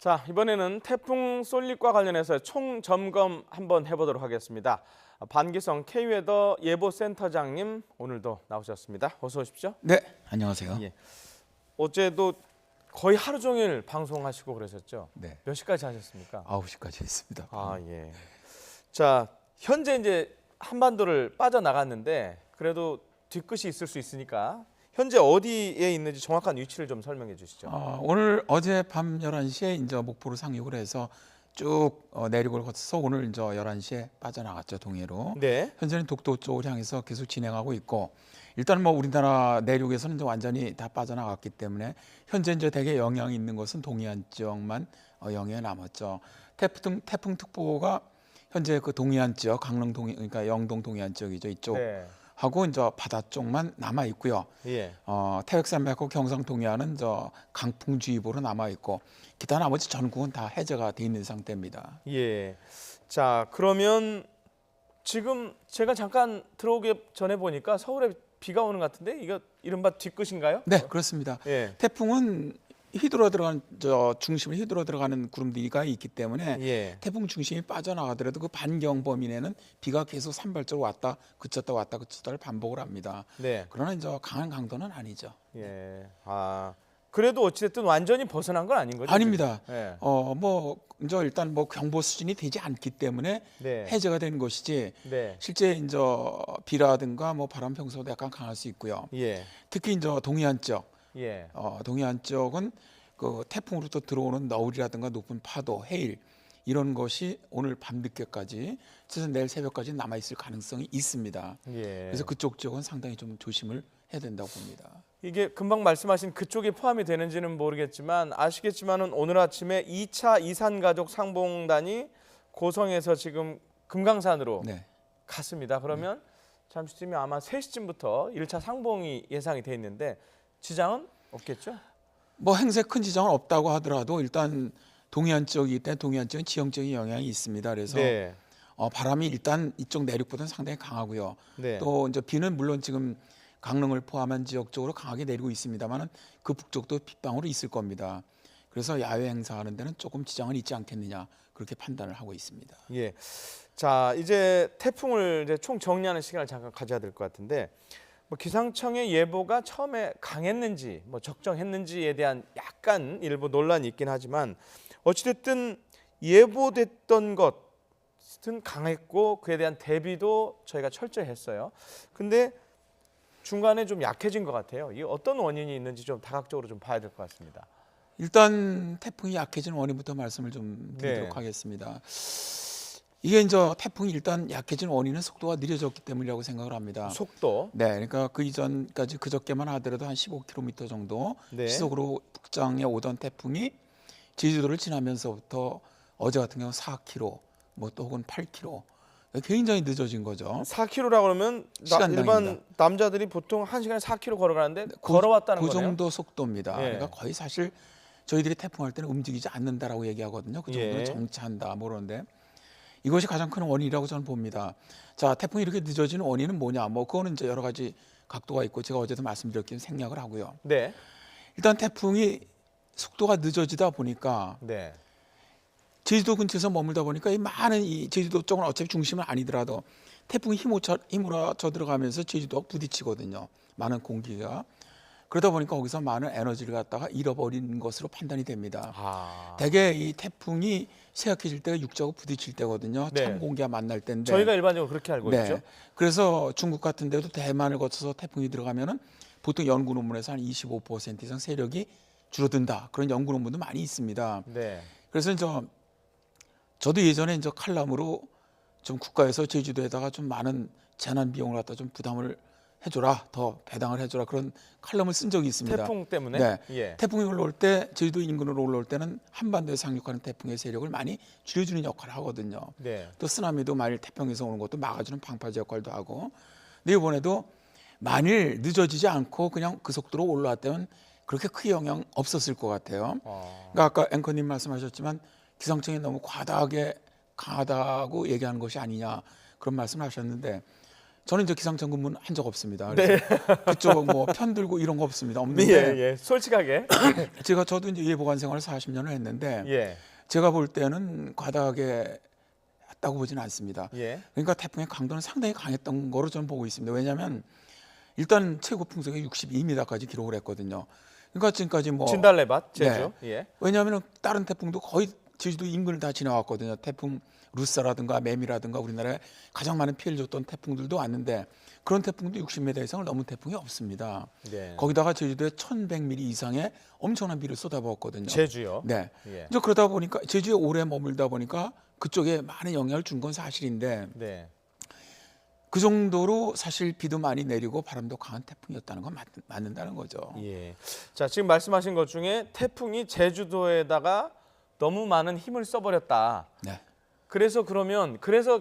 자, 이번에는 태풍 솔릭과 관련해서 총점검 한번 해보도록 하겠습니다. 반기성 K웨더 예보센터장님 오늘도 나오셨습니다. 어서 오십시오. 네, 안녕하세요. 예. 어제도 거의 하루 종일 방송하시고 그러셨죠? 네, 몇 시까지 하셨습니까? 9시까지 했습니다. 아, 예. 자, 현재 이제 한반도를 빠져나갔는데 그래도 뒤끝이 있을 수 있으니까 현재 어디에 있는지 정확한 위치를 좀 설명해 주시죠. 오늘 어제 밤 11시에 이제 목포를 상륙을 해서 쭉 내륙을 거쳐서 오늘 이제 11시에 빠져나갔죠, 동해로. 네. 현재는 독도 쪽을 향해서 계속 진행하고 있고, 일단 뭐 우리나라 내륙에서는 이제 완전히 다 빠져나갔기 때문에 현재 이제 대개 영향이 있는 것은 동해안 지역만 영향이 남았죠. 태풍특보가 현재 그 동해안 지역, 강릉 동해, 그러니까 영동 동해안 지역이죠, 이쪽. 네. 하고 이제 바다 쪽만 남아 있고요. 예. 태백산맥하고 경상 동해안은 저 강풍주의보로 남아 있고 기타 나머지 전국은 다 해제가 돼 있는 상태입니다. 예. 자, 그러면 지금 제가 잠깐 들어오기 전에 보니까 서울에 비가 오는 것 같은데 이거 이른바 뒤끝인가요? 네, 그렇습니다. 예. 태풍은 휘둘러 들어간 중심을 휘둘러 들어가는 구름들이가 있기 때문에 예. 태풍 중심이 빠져나가더라도 그 반경 범위 내는 비가 계속 산발적으로 왔다 그쳤다를 반복을 합니다. 네. 그러나 이제 강한 강도는 아니죠. 예. 아, 그래도 어찌됐든 완전히 벗어난 건 아닌 거죠? 아닙니다. 지금? 예. 뭐 이제 일단 뭐 경보 수준이 되지 않기 때문에 네. 해제가 되는 것이지 네. 실제 이제 비라든가 뭐 바람 평소도 약간 강할 수 있고요. 예. 특히 이제 동해안 쪽, 예. 동해안 쪽은 그 태풍으로부터 들어오는 너울이라든가 높은 파도, 해일 이런 것이 오늘 밤 늦게까지, 그래서 내일 새벽까지 남아 있을 가능성이 있습니다. 예. 그래서 그쪽 지역은 상당히 좀 조심을 해야 된다고 봅니다. 이게 금방 말씀하신 그쪽에 포함이 되는지는 모르겠지만 아시겠지만은 오늘 아침에 2차 이산가족 상봉단이 고성에서 지금 금강산으로 네. 갔습니다. 그러면 잠시 뒤면 아마 3시쯤부터 1차 상봉이 예상이 돼 있는데 지장은 없겠죠? 뭐 행세 큰 지장은 없다고 하더라도 일단 동해안 지역이기 때문에 동해안 지역은 지형적인 영향이 있습니다. 그래서 네. 바람이 일단 이쪽 내륙보다는 상당히 강하고요. 네. 또 이제 비는 물론 지금 강릉을 포함한 지역 쪽으로 강하게 내리고 있습니다만 그 북쪽도 빗방울이 있을 겁니다. 그래서 야외 행사하는 데는 조금 지장은 있지 않겠느냐 그렇게 판단을 하고 있습니다. 예. 자, 이제 태풍을 이제 총 정리하는 시간을 잠깐 가져야 될 것 같은데 뭐 기상청의 예보가 처음에 강했는지 뭐 적정했는지에 대한 약간 일부 논란이 있긴 하지만 어찌됐든 예보됐던 것은 강했고 그에 대한 대비도 저희가 철저히 했어요. 근데 중간에 좀 약해진 것 같아요. 이게 어떤 원인이 있는지 좀 다각적으로 좀 봐야 될 것 같습니다. 일단 태풍이 약해진 원인부터 말씀을 좀 드리도록 네. 하겠습니다. 이게 이제 태풍이 일단 약해진 원인은 속도가 느려졌기 때문이라고 생각을 합니다. 속도. 네, 그러니까 그 이전까지 그저께만 하더라도 한 15km 정도 네. 시속으로 북장에 오던 태풍이 제주도를 지나면서부터 어제 같은 경우 4km, 뭐 또 혹은 8km, 굉장히 늦어진 거죠. 4km라고 그러면 시간당입니다. 일반 남자들이 보통 1시간에 4km 걸어가는데 걸어왔다는 그 거네요. 정도 속도입니다. 예. 그러니까 거의 사실 저희들이 태풍할 때는 움직이지 않는다라고 얘기하거든요. 그 정도는 예. 정차한다, 뭐 그런데 이것이 가장 큰 원인이라고 저는 봅니다. 자, 태풍이 이렇게 늦어지는 원인은 뭐냐? 뭐 그거는 이제 여러 가지 각도가 있고 제가 어제도 말씀드렸기는 생략을 하고요. 네. 일단 태풍이 속도가 늦어지다 보니까 네. 제주도 근처에서 머물다 보니까 이 많은 이 제주도 쪽은 어차피 중심은 아니더라도 태풍이 힘으로쳐 들어가면서 제주도가 부딪히거든요. 많은 공기가. 그러다 보니까 거기서 많은 에너지를 갖다가 잃어버린 것으로 판단이 됩니다. 아. 대개 이 태풍이 쇠약해질 때가 육지하고 부딪힐 때거든요. 네. 찬 공기가 만날 때인데. 저희가 일반적으로 그렇게 알고 있죠. 그래서 중국 같은 데도 대만을 거쳐서 태풍이 들어가면은 보통 연구 논문에서 한 25% 이상 세력이 줄어든다. 그런 연구 논문도 많이 있습니다. 네. 그래서 이제 저도 예전에 이제 칼럼으로 좀 국가에서 제주도에다가 좀 많은 재난 비용을 갖다 좀 부담을 해줘라, 더 배당을 해줘라 그런 칼럼을 쓴 적이 있습니다. 태풍 때문에. 네. 예. 태풍이 올라올 때 제주도 인근으로 올라올 때는 한반도에 상륙하는 태풍의 세력을 많이 줄여주는 역할을 하거든요. 네. 또 쓰나미도 만일 태평에서 오는 것도 막아주는 방파제 역할도 하고. 근데 이번에도 만일 늦어지지 않고 그냥 그 속도로 올라왔다면 그렇게 크게 영향 없었을 것 같아요. 그러니까 아까 앵커님 말씀하셨지만 기상청이 너무 과다하게 강하다고 얘기하는 것이 아니냐 그런 말씀을 하셨는데 저는 이제 기상청 근무는 한 적 없습니다. 그래서 그쪽 뭐 편들고 이런 거 없습니다. 예, 없는데 예. 솔직하게. 저도 이제 예보관 생활을 40년을 했는데 예. 제가 볼 때는 과다하게 했다고 보지는 않습니다. 예. 그러니까 태풍의 강도는 상당히 강했던 거로 저는 보고 있습니다. 왜냐하면 일단 최고 풍속이 62m까지 기록을 했거든요. 그러니까 지금까지 뭐 진달래밭 제주. 네. 예. 왜냐하면 다른 태풍도 거의 제주도 인근을 다 지나왔거든요. 태풍 루사라든가 매미라든가 우리나라에 가장 많은 피해를 줬던 태풍들도 왔는데 그런 태풍도 60m 이상을 넘은 태풍이 없습니다. 네. 거기다가 제주도에 1,100mm 이상의 엄청난 비를 쏟아부었거든요. 제주요. 네. 예. 이제 그러다 보니까 제주에 오래 머물다 보니까 그쪽에 많은 영향을 준 건 사실인데 네. 그 정도로 사실 비도 많이 내리고 바람도 강한 태풍이었다는 건 맞는다는 거죠. 예. 자, 지금 말씀하신 것 중에 태풍이 제주도에다가 너무 많은 힘을 써버렸다. 네. 그래서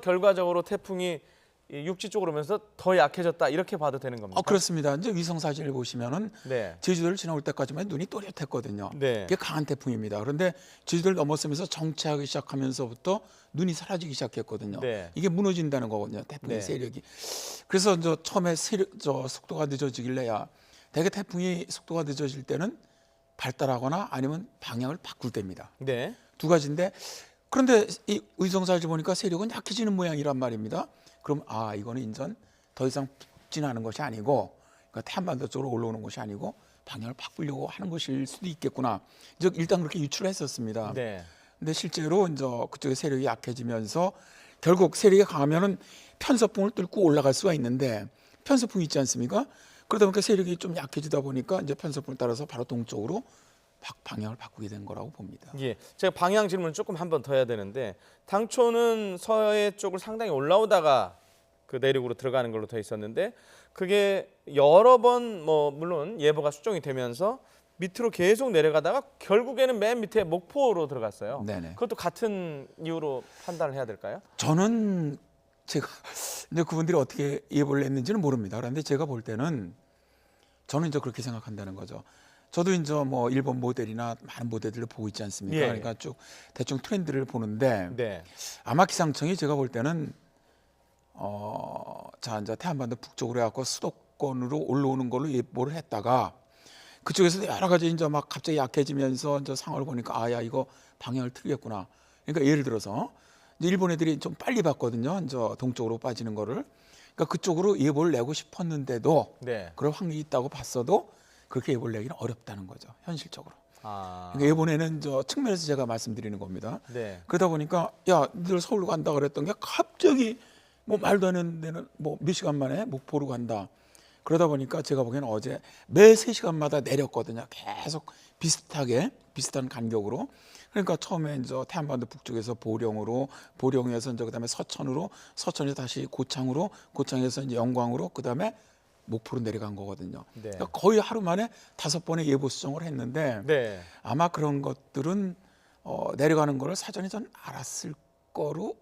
결과적으로 태풍이 이 육지 쪽으로 오면서 더 약해졌다 이렇게 봐도 되는 겁니까? 그렇습니다. 이제 위성 사진을 보시면은 네. 제주도를 지나올 때까지만 눈이 또렷했거든요. 네. 그게 강한 태풍입니다. 그런데 제주도를 넘어서면서 정체하기 시작하면서부터 눈이 사라지기 시작했거든요. 네. 이게 무너진다는 거거든요. 태풍의 네. 세력이. 그래서 저 처음에 속도가 늦어지길래야 대개 태풍이 속도가 늦어질 때는 발달하거나 아니면 방향을 바꿀 때입니다. 네. 두 가지인데 그런데 이 위성 사진을 보니까 세력은 약해지는 모양이란 말입니다. 그럼 이거는 인전 더 이상 북진하는 것이 아니고 그러니까 태안반도 쪽으로 올라오는 것이 아니고 방향을 바꾸려고 하는 것일 수도 있겠구나. 이제 일단 그렇게 유추를 했었습니다. 네. 근데 실제로 이제 그쪽의 세력이 약해지면서 결국 세력이 강하면은 편서풍을 뚫고 올라갈 수가 있는데 편서풍이 있지 않습니까? 그러다 보니까 세력이 좀 약해지다 보니까 이제 편서풍을 따라서 바로 동쪽으로 방향을 바꾸게 된 거라고 봅니다. 예. 제가 방향 질문 조금 한 번 더 해야 되는데 당초는 서해 쪽을 상당히 올라오다가 그 내륙으로 들어가는 걸로 돼 있었는데 그게 여러 번 뭐 물론 예보가 수정이 되면서 밑으로 계속 내려가다가 결국에는 맨 밑에 목포로 들어갔어요. 네네. 그것도 같은 이유로 판단을 해야 될까요? 저는 제가 이제 그분들이 어떻게 예보를 했는지는 모릅니다. 그런데 제가 볼 때는 저는 이제 그렇게 생각한다는 거죠. 저도 이제 뭐 일본 모델이나 많은 모델들을 보고 있지 않습니까? 예. 그러니까 쭉 대충 트렌드를 보는데 네. 아마 기상청이 제가 볼 때는 자 이제 태안반도 북쪽으로 해갖고 수도권으로 올라오는 걸로 예보를 했다가 그쪽에서 여러 가지 이제 막 갑자기 약해지면서 이제 상황을 보니까 야 이거 방향을 틀겠구나. 그러니까 예를 들어서 이제 일본 애들이 좀 빨리 봤거든요. 이제 동쪽으로 빠지는 거를. 그러니까 그쪽으로 예보를 내고 싶었는데도 네. 그럴 확률이 있다고 봤어도 그렇게 예보를 내기는 어렵다는 거죠. 현실적으로. 아. 그러니까 예보내는 저 측면에서 제가 말씀드리는 겁니다. 네. 그러다 보니까 야, 너들 서울로 간다 그랬던 게 갑자기 뭐 말도 안 되는 데는 뭐 몇 시간 만에 목포로 간다. 그러다 보니까 제가 보기에는 어제 매 3시간마다 내렸거든요. 계속 비슷한 간격으로. 그러니까 처음에 이제 태안반도 북쪽에서 보령으로, 보령에서 이제 그다음에 서천에서 다시 고창에서 이제 영광으로, 그다음에 목포로 내려간 거거든요. 네. 그러니까 거의 하루 만에 5번의 예보 수정을 했는데 네. 아마 그런 것들은 내려가는 거를 사전에 전 알았을 거로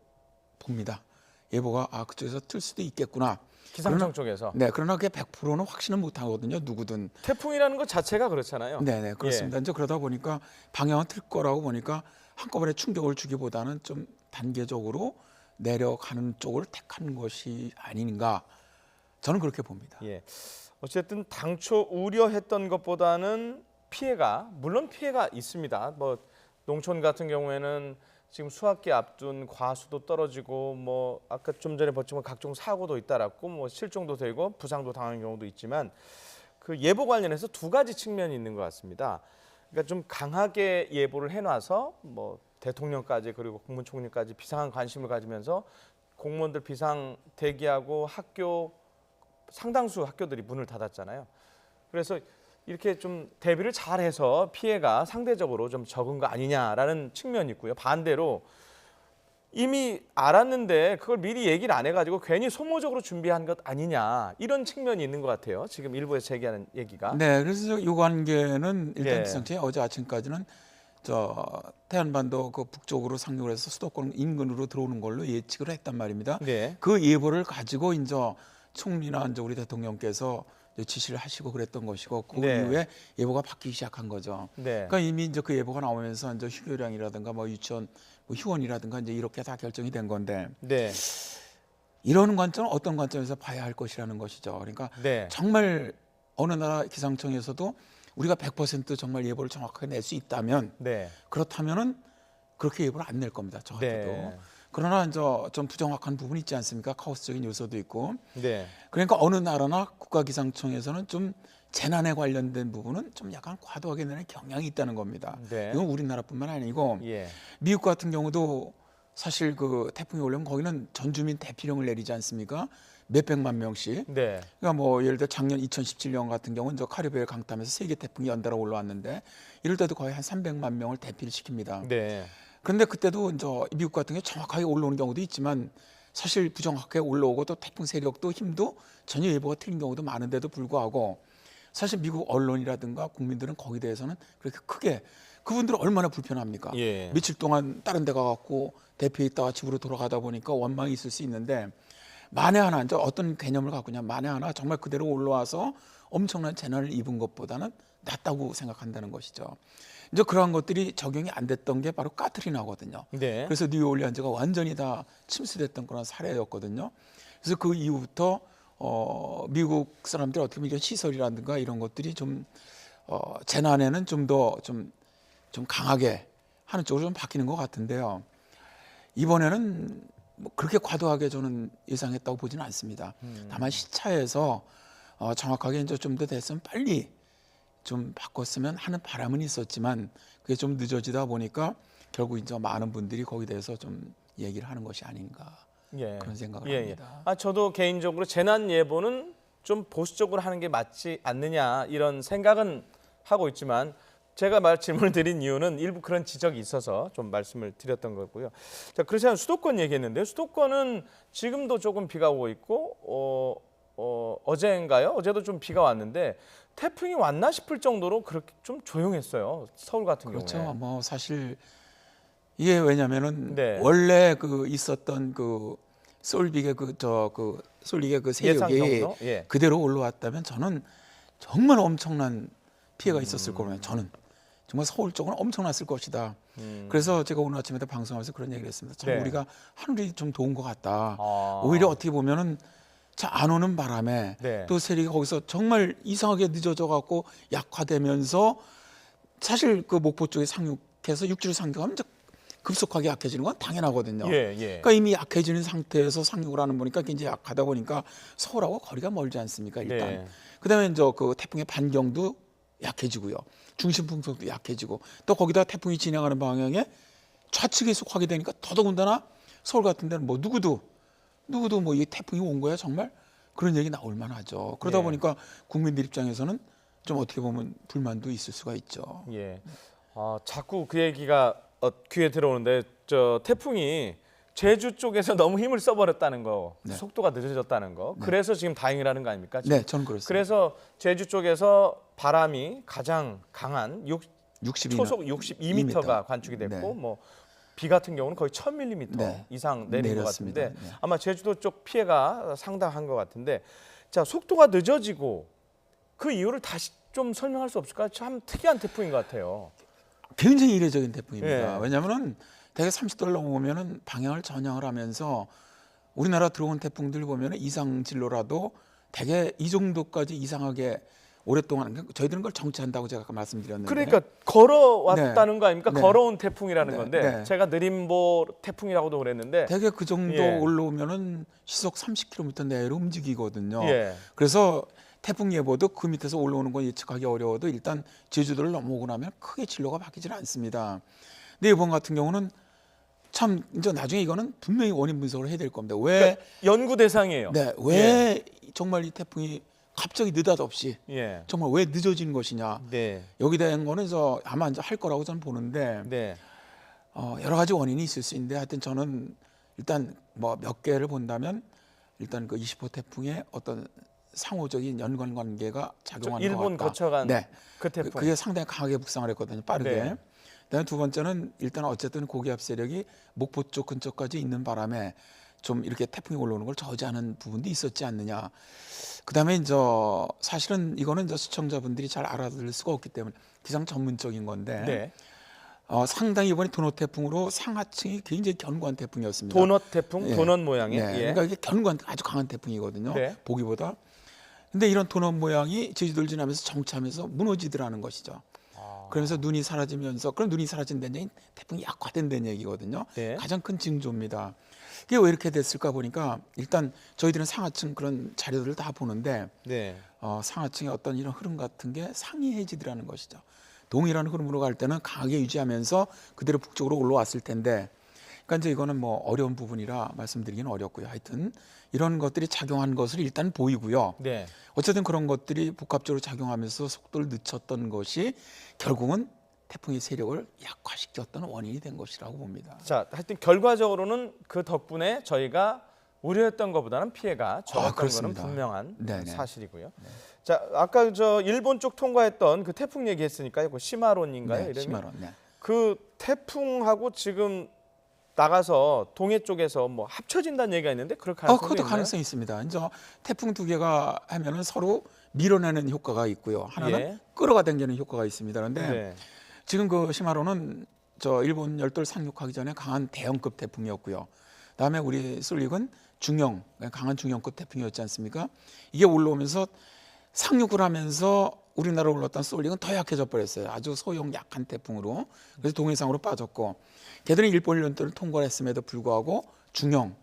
봅니다. 예보가 그쪽에서 틀 수도 있겠구나. 기상청 쪽에서. 네, 그러나 그게 100%는 확신은 못 하거든요. 누구든. 태풍이라는 것 자체가 그렇잖아요. 네, 그렇습니다. 이제 그러다 보니까 방향은 틀 거라고 보니까 한꺼번에 충격을 주기보다는 좀 단계적으로 내려가는 쪽을 택한 것이 아닌가. 저는 그렇게 봅니다. 예. 어쨌든 당초 우려했던 것보다는 물론 피해가 있습니다. 뭐 농촌 같은 경우에는 지금 수확기 앞둔 과수도 떨어지고 뭐 아까 좀 전에 봤지만 각종 사고도 잇따랐고 뭐 실종도 되고 부상도 당한 경우도 있지만 그 예보 관련해서 두 가지 측면이 있는 것 같습니다. 그러니까 좀 강하게 예보를 해놔서 뭐 대통령까지 그리고 국무총리까지 비상한 관심을 가지면서 공무원들 비상 대기하고 상당수 학교들이 문을 닫았잖아요. 그래서 이렇게 좀 대비를 잘해서 피해가 상대적으로 좀 적은 거 아니냐라는 측면이 있고요. 반대로 이미 알았는데 그걸 미리 얘기를 안 해가지고 괜히 소모적으로 준비한 것 아니냐 이런 측면이 있는 것 같아요. 지금 일부에서 제기하는 얘기가. 네, 그래서 이 관계는 일단 예. 기상청이 어제 아침까지는 태안반도 그 북쪽으로 상륙을 해서 수도권 인근으로 들어오는 걸로 예측을 했단 말입니다. 네. 그 예보를 가지고 이제 총리나 이제 우리 대통령께서 이제 지시를 하시고 그랬던 것이고 그 네. 이후에 예보가 바뀌기 시작한 거죠. 네. 그러니까 이미 이제 그 예보가 나오면서 이제 휴교량이라든가 뭐 유치원, 뭐 휴원이라든가 이제 이렇게 다 결정이 된 건데 네. 이런 관점은 어떤 관점에서 봐야 할 것이라는 것이죠. 그러니까 네. 정말 어느 나라 기상청에서도 우리가 100% 정말 예보를 정확하게 낼 수 있다면 네. 그렇다면은 그렇게 예보를 안 낼 겁니다. 저 같아도. 네. 그러나 이제 좀 부정확한 부분이 있지 않습니까? 카오스적인 요소도 있고. 네. 그러니까 어느 나라나 국가기상청에서는 좀 재난에 관련된 부분은 좀 약간 과도하게 내는 경향이 있다는 겁니다. 네. 이건 우리나라뿐만 아니고 예. 미국 같은 경우도 사실 그 태풍이 오려면 거기는 전주민 대피령을 내리지 않습니까? 몇백만 명씩. 네. 그러니까 뭐 예를 들어 작년 2017년 같은 경우는 저 카리브해 강tam에서 세 개 태풍이 연달아 올라왔는데 이럴 때도 거의 한 300만 명을 대피를 시킵니다. 네. 그런데 그때도 이제 미국 같은 경우 정확하게 올라오는 경우도 있지만 사실 부정확하게 올라오고 또 태풍 세력도 힘도 전혀 예보가 틀린 경우도 많은데도 불구하고 사실 미국 언론이라든가 국민들은 거기에 대해서는 그렇게 크게 그분들은 얼마나 불편합니까? 예. 며칠 동안 다른 데 가갖고 대피해 있다가 집으로 돌아가다 보니까 원망이 있을 수 있는데 만에 하나 이제 어떤 개념을 갖고냐 만에 하나 정말 그대로 올라와서 엄청난 재난을 입은 것보다는 낫다고 생각한다는 것이죠. 이제 그러한 것들이 적용이 안 됐던 게 바로 까트리나거든요. 네. 그래서 뉴올리언즈가 완전히 다 침수됐던 그런 사례였거든요. 그래서 그 이후부터 미국 사람들이 어떻게 보면 이런 시설이라든가 이런 것들이 좀 재난에는 좀 더 좀 강하게 하는 쪽으로 좀 바뀌는 것 같은데요. 이번에는 뭐 그렇게 과도하게 저는 예상했다고 보지는 않습니다. 다만 시차에서 정확하게 이제 좀 더 됐으면 빨리 좀 바꿨으면 하는 바람은 있었지만 그게 좀 늦어지다 보니까 결국 이제 많은 분들이 거기에 대해서 좀 얘기를 하는 것이 아닌가 예. 그런 생각을 예. 합니다. 저도 개인적으로 재난 예보는 좀 보수적으로 하는 게 맞지 않느냐 이런 생각은 하고 있지만 제가 질문을 드린 이유는 일부 그런 지적이 있어서 좀 말씀을 드렸던 거고요. 자, 그렇지 수도권 얘기했는데요. 수도권은 지금도 조금 비가 오고 있고 어제인가요? 어제도 좀 비가 왔는데 태풍이 왔나 싶을 정도로 그렇게 좀 조용했어요. 서울 같은 그렇죠. 경우에. 뭐 사실 이게 왜냐면은 네. 원래 그 있었던 그 솔빅의 솔빅의 그 예상 세력이 경로? 예. 그대로 올라왔다면 저는 정말 엄청난 피해가 있었을 거라요. 저는 정말 서울 쪽은 엄청났을 것이다. 그래서 제가 오늘 아침에도 방송하면서 그런 얘기를 했습니다. 참 네. 우리가 하늘이 좀 도운 것 같다. 아. 오히려 어떻게 보면은 안 오는 바람에 네. 또 세력이 거기서 정말 이상하게 늦어져 갖고 약화되면서 사실 그 목포 쪽에 상륙해서 육지로 상륙하면 이제 급속하게 약해지는 건 당연하거든요. 예. 그러니까 이미 약해지는 상태에서 상륙을 하는 거니까 이제 약하다 보니까 서울하고 거리가 멀지 않습니까? 일단. 네. 그다음에 이제 그 태풍의 반경도 약해지고요. 중심 풍속도 약해지고 또 거기다 태풍이 진행하는 방향에 좌측에 속하게 되니까 더더군다나 서울 같은 데는 뭐 누구도 뭐 이 태풍이 온 거야 정말 그런 얘기 나올 만하죠. 그러다 네. 보니까 국민들 입장에서는 좀 어떻게 보면 불만도 있을 수가 있죠. 예. 자꾸 그 얘기가 귀에 들어오는데 저 태풍이 제주 쪽에서 너무 힘을 써버렸다는 거, 네. 속도가 늦어졌다는 거. 그래서 지금 다행이라는 거 아닙니까? 지금? 네, 저는 그렇습니다. 그래서 제주 쪽에서 바람이 가장 강한 62 초속 62m가 관측이 됐고, 네. 뭐 비 같은 경우는 거의 1000mm 네. 이상 내린 것 내렸습니다. 같은데 네. 아마 제주도 쪽 피해가 상당한 것 같은데, 자 속도가 늦어지고 그 이유를 다시 좀 설명할 수 없을까요? 참 특이한 태풍인 것 같아요. 굉장히 이례적인 태풍입니다. 예. 왜냐하면은 대개 30도를 넘으면은 방향을 전향을 하면서 우리나라 들어온 태풍들 보면은 이상 진로라도 대개 이 정도까지 이상하게 오랫동안 저희들은 그걸 정체한다고 제가 아까 말씀드렸는데 그러니까 걸어왔다는 네. 거 아닙니까? 네. 걸어온 태풍이라는 네. 건데 네. 제가 느림보 태풍이라고도 그랬는데 대개 그 정도 예. 올라오면은 시속 30km 내로 움직이거든요. 예. 그래서 태풍 예보도 그 밑에서 올라오는 건 예측하기 어려워도 일단 제주도를 넘어오고 나면 크게 진로가 바뀌질 않습니다. 근데 이번 같은 경우는 참 이제 나중에 이거는 분명히 원인 분석을 해야 될 겁니다. 왜 그러니까 연구 대상이에요. 네, 왜 정말 이 태풍이 갑자기 느닷없이 예. 정말 왜 늦어지는 것이냐. 네. 여기 대한 거는 아마 이제 할 거라고 저는 보는데 네. 여러 가지 원인이 있을 수 있는데 하여튼 저는 일단 뭐 몇 개를 본다면 일단 그 20호 태풍의 어떤 상호적인 연관 관계가 작용하는 것 일본 같다. 거쳐간 네. 그 태풍. 그게 상당히 강하게 북상을 했거든요. 빠르게. 네. 그다음에 두 번째는 일단 어쨌든 고기압 세력이 목포 쪽 근처까지 있는 바람에 좀 이렇게 태풍이 올라오는 걸 저지하는 부분도 있었지 않느냐. 그다음에 이제 사실은 이거는 이제 시청자분들이 잘 알아들을 수가 없기 때문에 기상 전문적인 건데 네. 상당히 이번에 도넛 태풍으로 상하층이 굉장히 견고한 태풍이었습니다. 도넛 태풍, 예. 도넛 모양의. 네, 예. 그러니까 이게 견고한 아주 강한 태풍이거든요. 네. 보기보다. 근데 이런 도넛 모양이 제주도를 지나면서 정차하면서 무너지더라는 것이죠. 그러면서 눈이 사라지면서 그럼 눈이 사라진다는 얘기는 태풍이 약화된다는 얘기거든요. 네. 가장 큰 징조입니다. 이게 왜 이렇게 됐을까 보니까 일단 저희들은 상하층 그런 자료들을 다 보는데 네. 상하층의 어떤 이런 흐름 같은 게 상이해지더라는 것이죠. 동일한 흐름으로 갈 때는 강하게 유지하면서 그대로 북쪽으로 올라왔을 텐데, 그러니까 이제 이거는 뭐 어려운 부분이라 말씀드리기는 어렵고요. 하여튼 이런 것들이 작용한 것을 일단 보이고요. 네. 어쨌든 그런 것들이 복합적으로 작용하면서 속도를 늦췄던 것이 결국은 태풍의 세력을 약화시켰던 원인이 된 것이라고 봅니다. 자, 하여튼 결과적으로는 그 덕분에 저희가 우려했던 것보다는 피해가 적었던 거는 그렇습니다. 분명한 네네. 사실이고요. 자, 아까 저 일본 쪽 통과했던 그 태풍 얘기했으니까요. 그 시마론인가요? 네, 이름이? 시마론. 네. 그 태풍하고 지금 나가서 동해 쪽에서 뭐 합쳐진다는 얘기가 있는데 그럴 가능성이 그것도 있나요? 가능성이 있습니다. 이제 태풍 두 개가 하면은 서로 밀어내는 효과가 있고요. 하나는 예. 끌어가 당기는 효과가 있습니다. 그런데 네. 지금 그 시마로는 저 일본 열도를 상륙하기 전에 강한 대형급 태풍이었고요. 그다음에 우리 솔릭은 중형, 강한 중형급 태풍이었지 않습니까? 이게 올라오면서 상륙을 하면서 우리나라로 올랐던 솔릭은 더 약해져 버렸어요. 아주 소형 약한 태풍으로. 그래서 동해상으로 빠졌고, 걔들은 일본 열도를 통과했음에도 불구하고 중형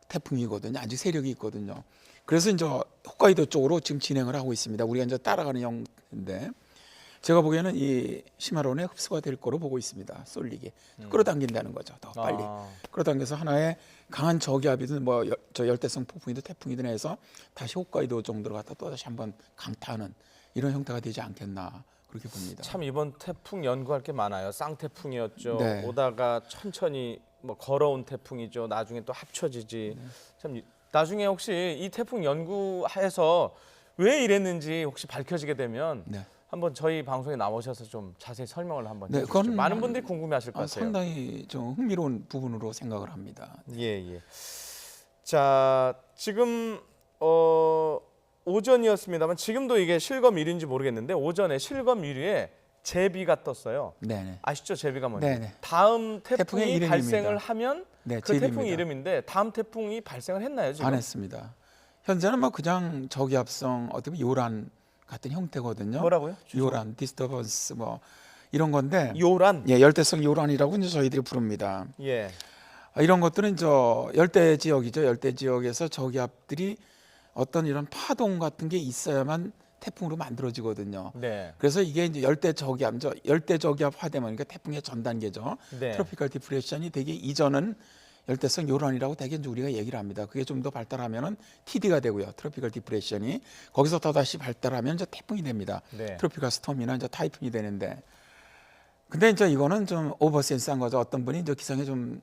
태풍이거든요. 아직 세력이 있거든요. 그래서 이제 홋카이도 쪽으로 지금 진행을 하고 있습니다. 우리가 이제 따라가는 형인데, 제가 보기에는 이 시마론에 흡수가 될 거로 보고 있습니다. 쏠리게 끌어당긴다는 거죠. 더 빨리 끌어당겨서 하나의 강한 저기압이든 뭐 저 열대성 폭풍이든 태풍이든 해서 다시 홋카이도 정도로 갔다 또 다시 한번 강타하는 이런 형태가 되지 않겠나 그렇게 봅니다. 참 이번 태풍 연구할 게 많아요. 쌍태풍이었죠. 네. 오다가 천천히 뭐 걸어온 태풍이죠. 나중에 또 합쳐지지. 참 나중에 혹시 이 태풍 연구해서 왜 이랬는지 혹시 밝혀지게 되면 네. 한번 저희 방송에 나오셔서 좀 자세히 설명을 한번 네, 해주시죠. 그건 많은 분들이 궁금해하실 것 같아요. 상당히 좀 흥미로운 부분으로 생각을 합니다. 예. 자, 지금 오전이었습니다만 지금도 이게 실검 1위인지 모르겠는데 오전에 실검 1위에 제비가 떴어요. 네네. 아시죠? 제비가 뭔지. 네네. 다음 태풍의 태풍이 이름입니다. 발생을 하면 네, 그 태풍 제비입니다. 이름인데 다음 태풍이 발생을 했나요? 지금? 안 했습니다. 현재는 뭐 그냥 저기압성 어떻게 보면 요란 같은 형태거든요. 뭐라고요? 요란, 디스터번스 뭐 이런 건데, 요란. 예, 열대성 요란이라고 이제 저희들이 부릅니다. 예. 이런 것들은 저 열대 지역이죠. 열대 지역에서 저기압들이 어떤 이런 파동 같은 게 있어야만 태풍으로 만들어지거든요. 네. 그래서 이게 이제 열대 저기압, 열대 저기압화되면 그러니까 태풍의 전 단계죠. 네. 트로피컬 디프레션이 되기 이전은 열대성 요란이라고 되게 이제 우리가 얘기를 합니다. 그게 좀 더 발달하면은 TD가 되고요. 트로피컬 디프레션이 거기서 더 다시 발달하면 이제 태풍이 됩니다. 네. 트로피컬 스톰이나 이제 타이푼이 되는데, 근데 이제 이거는 좀 오버센스한 거죠. 어떤 분이 이제 기상에 좀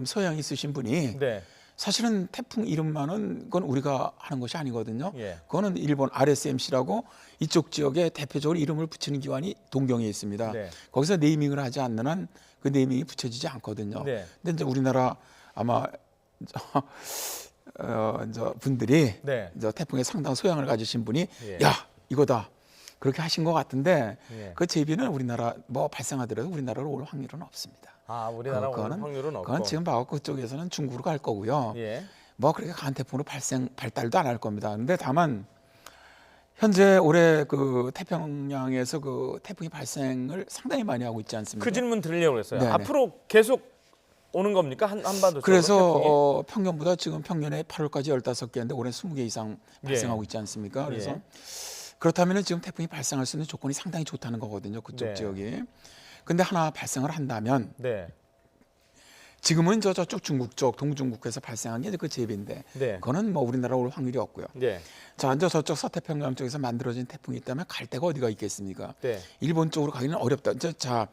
소양이 있으신 분이 네. 사실은 태풍 이름만은 그건 우리가 하는 것이 아니거든요. 예. 그거는 일본 RSMC라고 이쪽 지역에 대표적으로 이름을 붙이는 기관이 동경에 있습니다. 네. 거기서 네이밍을 하지 않는 한 그 네이밍이 붙여지지 않거든요. 네. 근데 이제 우리나라 아마 이제 분들이 네. 이제 태풍에 상당 소양을 가지신 분이 예. 야 이거다 그렇게 하신 것 같은데, 예. 그 제비는 우리나라 뭐 발생하더라도 우리나라로 올 확률은 없습니다. 아, 우리나라 올 그거는- 확률은 없고. 그건 지금 봐갖고 그쪽에서는 중국으로 갈 거고요. 예. 뭐 그렇게 강한 태풍으로 발달도 안 할 겁니다. 근데 다만 현재 올해 그 태평양에서 그 태풍이 발생을 상당히 많이 하고 있지 않습니까? 그 질문 드리려고 했어요. 네네. 앞으로 계속 오는 겁니까? 한반도 쪽으로 그래서 태풍이? 평년보다 지금 평년에 8월까지 15개인데 올해 20개 이상 발생하고 예. 있지 않습니까? 그래서 예. 그렇다면 지금 태풍이 발생할 수 있는 조건이 상당히 좋다는 거거든요. 그쪽 네. 지역이. 근데 하나 발생을 한다면 네. 지금은 저쪽 중국 쪽 동중국해에서 발생한 게 그 제비인데, 네. 그거는 뭐 우리나라 올 확률이 없고요. 네. 자, 이제 저쪽 서태평양 쪽에서 만들어진 태풍이 있다면 갈 데가 어디가 있겠습니까? 네. 일본 쪽으로 가기는 어렵다. 자,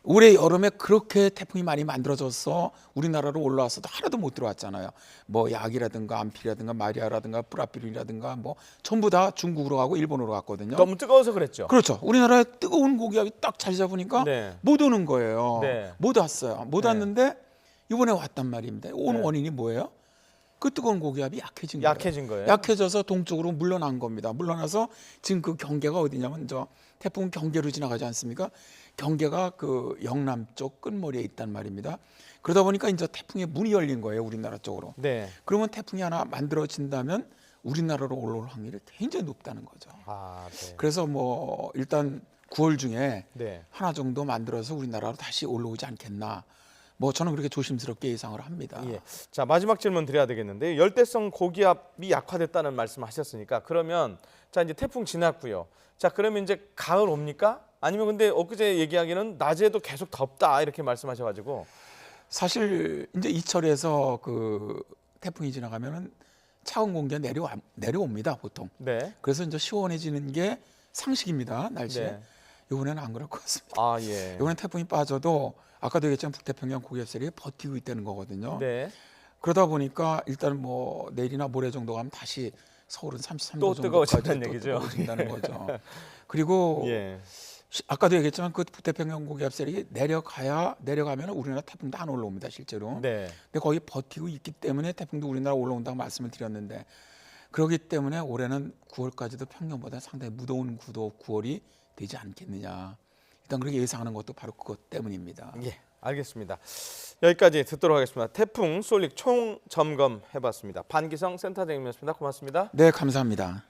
올해 여름에 그렇게 태풍이 많이 만들어져서 우리나라로 올라왔어도 하나도 못 들어왔잖아요. 뭐 약이라든가 암피라든가 마리아라든가 뿌라피린이라든가 뭐 전부 다 중국으로 가고 일본으로 갔거든요. 너무 뜨거워서 그랬죠. 그렇죠. 우리나라에 뜨거운 고기압이 딱 자리 잡으니까 네. 못 오는 거예요. 네. 못 왔어요. 못 네. 왔는데 이번에 왔단 말입니다. 온 네. 원인이 뭐예요? 그 뜨거운 고기압이 약해진 거예요. 약해진 거예요. 약해져서 동쪽으로 물러난 겁니다. 물러나서 지금 그 경계가 어디냐면 저 태풍 경계로 지나가지 않습니까? 경계가 그 영남 쪽 끝머리에 있단 말입니다. 그러다 보니까 이제 태풍의 문이 열린 거예요, 우리나라 쪽으로. 네. 그러면 태풍이 하나 만들어진다면 우리나라로 올라올 확률이 굉장히 높다는 거죠. 아, 네. 그래서 뭐 일단 9월 중에 네. 하나 정도 만들어서 우리나라로 다시 올라오지 않겠나. 뭐 저는 그렇게 조심스럽게 예상을 합니다. 예. 자, 마지막 질문 드려야 되겠는데 열대성 고기압이 약화됐다는 말씀하셨으니까 그러면 자 이제 태풍 지났고요. 자 그러면 이제 가을 옵니까? 아니면 근데 엊그제 얘기하기는 낮에도 계속 덥다 이렇게 말씀하셔가지고 사실 이제 이철에서 그 태풍이 지나가면은 차가운 공기가 내려옵니다 보통. 네. 그래서 이제 시원해지는 게 상식입니다 날씨에. 네. 이번에는 안 그럴 것 같습니다. 아 예. 이번에 태풍이 빠져도 아까도 얘기했지만 북태평양 고기압세력이 버티고 있다는 거거든요. 네. 그러다 보니까 일단 뭐 내일이나 모레 정도 가면 다시 서울은 33도 또 정도까지 뜨거워진다는 또 얘기죠. 뜨거워진다는 거죠. 그리고 예. 아까도 얘기했지만 그 북태평양 고기압세력이 내려가면 우리나라 태풍도 안 올라옵니다 실제로. 네. 근데 거기 버티고 있기 때문에 태풍도 우리나라 올라온다고 말씀을 드렸는데 그렇기 때문에 올해는 9월까지도 평년보다 상당히 무더운 9월이 되지 않겠느냐. 일단 그렇게 예상하는 것도 바로 그것 때문입니다. 예. 알겠습니다. 여기까지 듣도록 하겠습니다. 태풍 솔릭 총 점검 해봤습니다. 반기성 센터장님이었습니다. 고맙습니다. 네, 감사합니다.